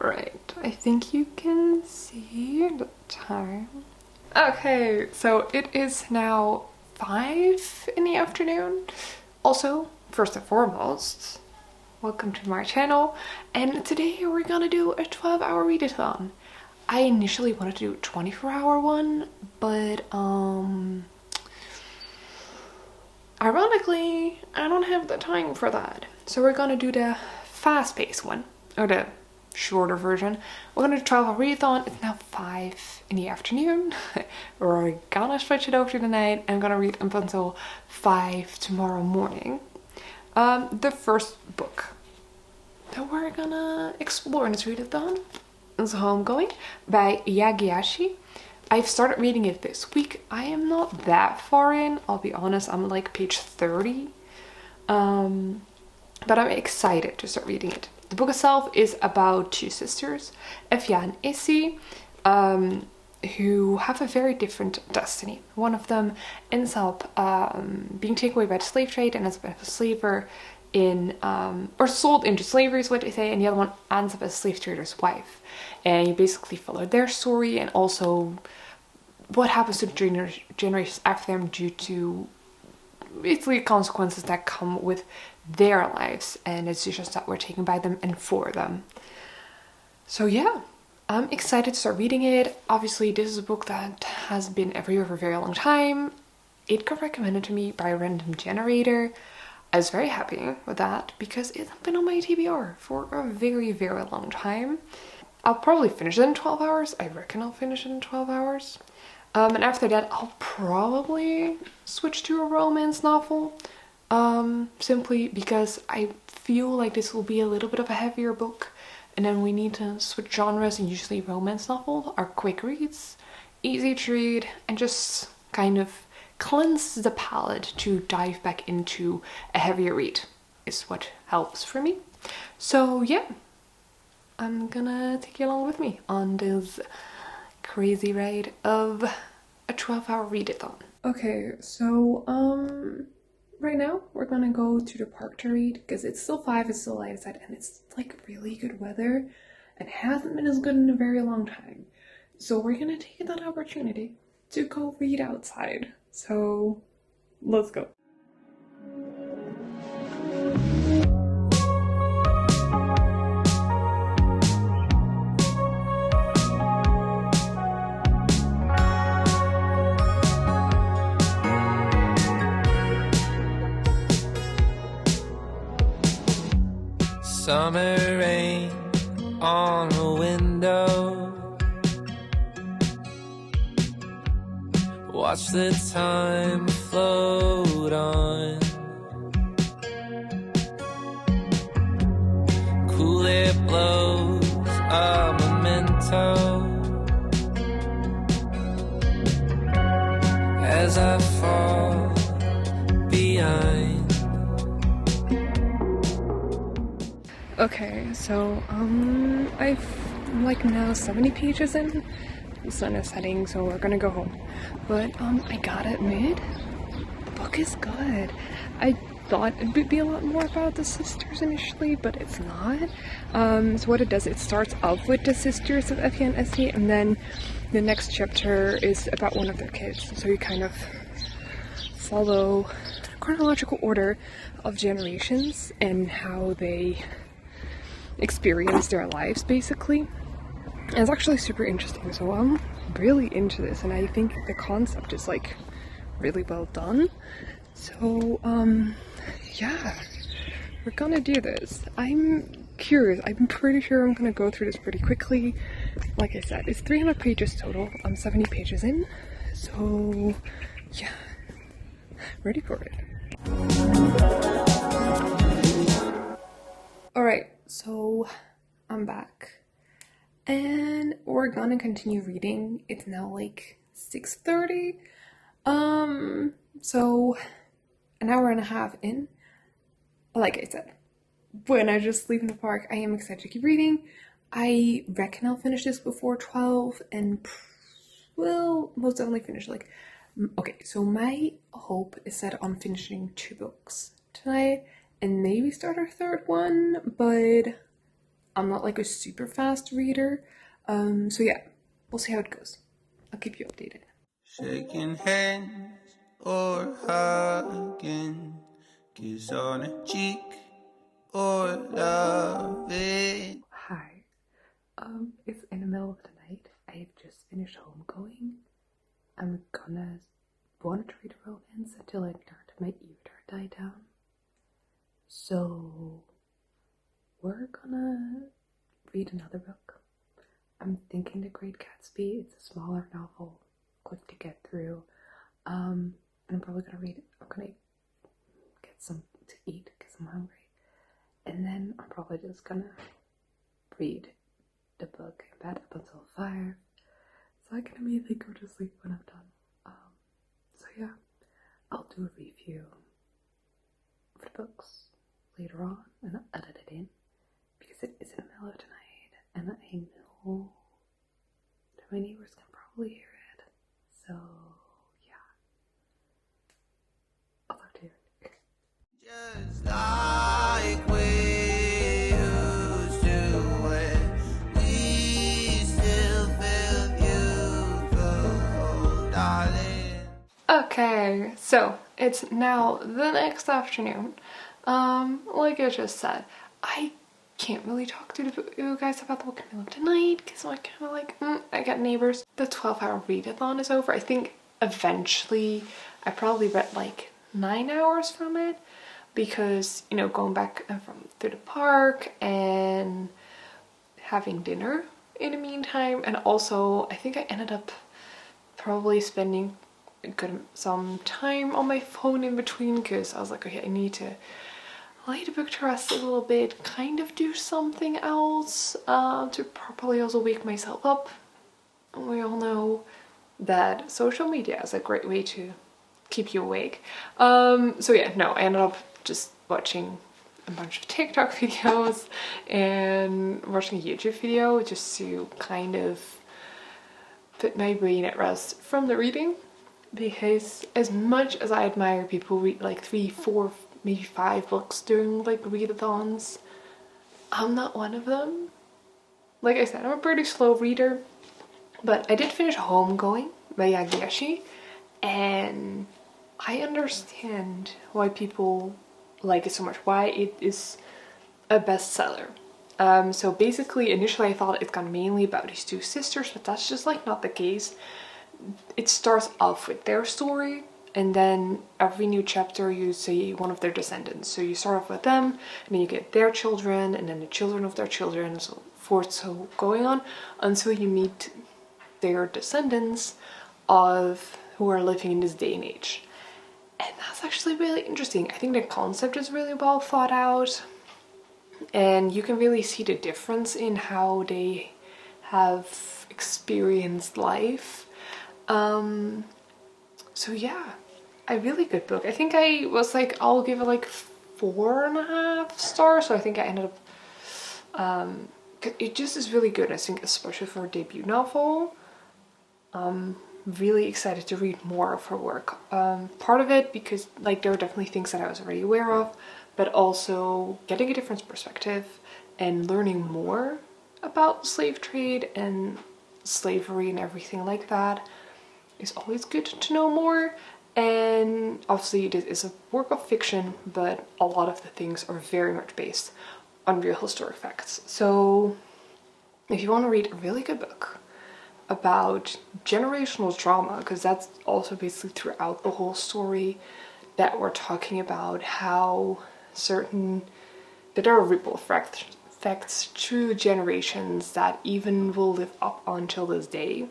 Alright, I think you can see the time. Okay, so it is now 5 in the afternoon. Also, first and foremost, welcome to my channel, and today we're gonna do a 12-hour readathon. I initially wanted to do a 24-hour one, but ironically, I don't have the time for that. So we're gonna do the fast-paced one, or the shorter version. We're gonna do 12-hour readathon. It's now 5 in the afternoon. We're gonna stretch it over to the night. I'm gonna read up until 5 tomorrow morning. The first book that we're gonna explore in this readathon is Homegoing by Yagyashi. I've started reading it this week. I am not that far in, I'll be honest. I'm like page 30. But I'm excited to start reading it. The book itself is about two sisters, Yea and Ghiasi, who have a very different destiny. One of them ends up being taken away by the slave trade and ends up as a slaver in, or sold into slavery is what they say, and the other one ends up as a slave trader's wife. And you basically follow their story and also what happens to the generations after them due to basically consequences that come with their lives and decisions that were taken by them and for them. So yeah, I'm excited to start reading it. Obviously, this is a book that has been everywhere for a very long time. It got recommended to me by a random generator. I was very happy with that because it's been on my TBR for a very, very long time. I'll probably finish it in 12 hours. I reckon I'll finish it in 12 hours. And after that, I'll probably switch to a romance novel. Simply because I feel like this will be a little bit of a heavier book. And then we need to switch genres, and usually romance novels are quick reads, easy to read, and just kind of cleanse the palate to dive back into a heavier read is what helps for me. So yeah, I'm gonna take you along with me on this crazy ride of a 12-hour readathon. Okay, so right now we're gonna go to the park to read because it's still 5, it's still light outside, and it's like really good weather and hasn't been as good in a very long time. So we're gonna take that opportunity to go read outside. So let's go. Summer rain on a window. Watch the time float on. Cool air blows a memento as I fall behind. Okay, so I'm like now 70 pages in. The sun is setting, so we're gonna go home. But I gotta admit, the book is good. I thought it would be a lot more about the sisters initially, but it's not. So what it does, it starts off with the sisters of Yea and Ghiasi, and then the next chapter is about one of their kids. So you kind of follow the chronological order of generations and how they experience their lives, basically. And it's actually super interesting, so I'm really into this, and I think the concept is like really well done. So yeah, we're gonna do this. I'm curious. I'm pretty sure I'm gonna go through this pretty quickly. Like I said, it's 300 pages total. I'm 70 pages in, so yeah, ready for it. Alright, so I'm back and we're gonna continue reading. It's now like 6:30. So an hour and a half in. Like I said, when I just leave in the park, I am excited to keep reading. I reckon I'll finish this before 12 and will most definitely finish like, okay, so my hope is set on finishing 2 books tonight and maybe start our 3rd one, but I'm not like a super fast reader. So yeah, we'll see how it goes. I'll keep you updated. Shaking hands or hugging, kiss on a cheek or loving. Hi. It's in the middle of the night. I've just finished Homegoing. I'm gonna want to read a romance until I start my ear die down. So we're gonna read another book. I'm thinking The Great Gatsby. It's a smaller novel, quick to get through. And I'm probably gonna read it. I'm gonna get some to eat because I'm hungry. And then I'm probably just gonna read the book in bed up until 5. So I can immediately go to sleep when I'm done. So yeah, I'll do a review of the books later on and I'll edit it in because it is in the middle of the night and I know that my neighbors can probably hear it. So yeah, I'll talk to you. Just like we used to when we still felt beautiful, darling. Okay, so it's now the next afternoon. Like I just said, I can't really talk to you guys about the book in the middle of the night because I'm kind of like, I got neighbors. The 12-hour readathon is over. I think eventually I probably read like 9 hours from it because, you know, going back from through the park and having dinner in the meantime, and also I think I ended up probably spending some time on my phone in between because I was like, okay, I need to lay the book to rest a little bit, kind of do something else to properly also wake myself up. And we all know that social media is a great way to keep you awake. So yeah, no, I ended up just watching a bunch of TikTok videos and watching a YouTube video just to kind of put my brain at rest from the reading. Because as much as I admire people read like 3, 4, maybe 5 books during like readathons, I'm not one of them. Like I said, I'm a pretty slow reader, but I did finish Homegoing by Yagyashi, and I understand why people like it so much, why it is a bestseller. So basically, initially I thought it's gone mainly about these 2 sisters, but that's just like not the case. It starts off with their story, and then every new chapter you see one of their descendants. So you start off with them, and then you get their children, and then the children of their children, and so forth, so going on until you meet their descendants of who are living in this day and age. And that's actually really interesting. I think the concept is really well thought out, and you can really see the difference in how they have experienced life. So yeah, a really good book. I think I was like, I'll give it like 4.5 stars. So I think I ended up, it just is really good. I think especially for a debut novel. Really excited to read more of her work. Part of it because like there were definitely things that I was already aware of, but also getting a different perspective and learning more about slave trade and slavery and everything like that is always good to know more. And obviously it is a work of fiction, but a lot of the things are very much based on real historic facts. So if you want to read a really good book about generational trauma, because that's also basically throughout the whole story that we're talking about how that there are ripple effects through generations that even will live up until this day,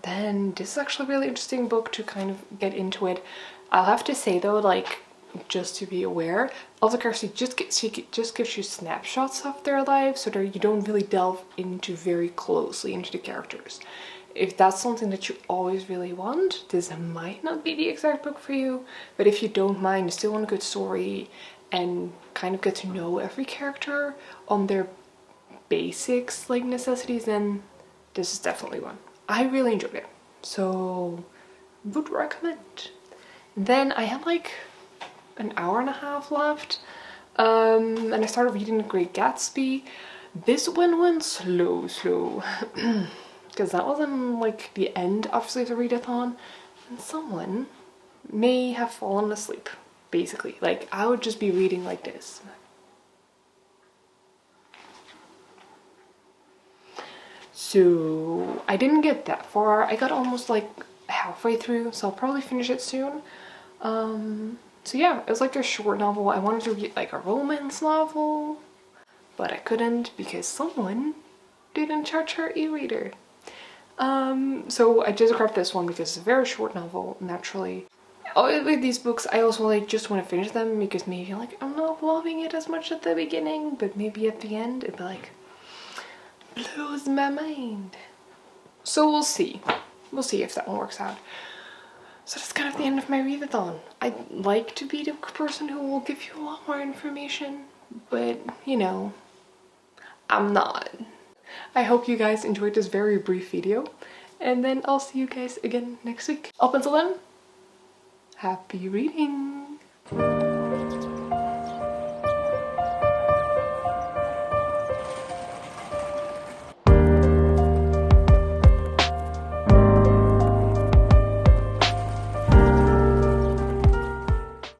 then this is actually a really interesting book to kind of get into it. I'll have to say though, like, just to be aware, Elsa Kersey just gives you snapshots of their lives so that you don't really delve into very closely into the characters. If that's something that you always really want, this might not be the exact book for you, but if you don't mind, you still want a good story and kind of get to know every character on their basics, like necessities, then this is definitely one. I really enjoyed it, so would recommend. Then I had like an hour and a half left. And I started reading The Great Gatsby. This one went slow, because that was in like the end, obviously, of the readathon, and someone may have fallen asleep, basically. Like, I would just be reading like this. So I didn't get that far. I got almost like halfway through, so I'll probably finish it soon. So yeah, it was like a short novel. I wanted to read like a romance novel, but I couldn't because someone didn't charge her e-reader. So I just grabbed this one because it's a very short novel, naturally. With these books, I also like just want to finish them because maybe like I'm not loving it as much at the beginning, but maybe at the end it'd be like blows my mind. So we'll see. We'll see if that one works out. So that's kind of the end of my readathon. I'd like to be the person who will give you a lot more information, but you know, I'm not. I hope you guys enjoyed this very brief video, and then I'll see you guys again next week. Up until then, happy reading!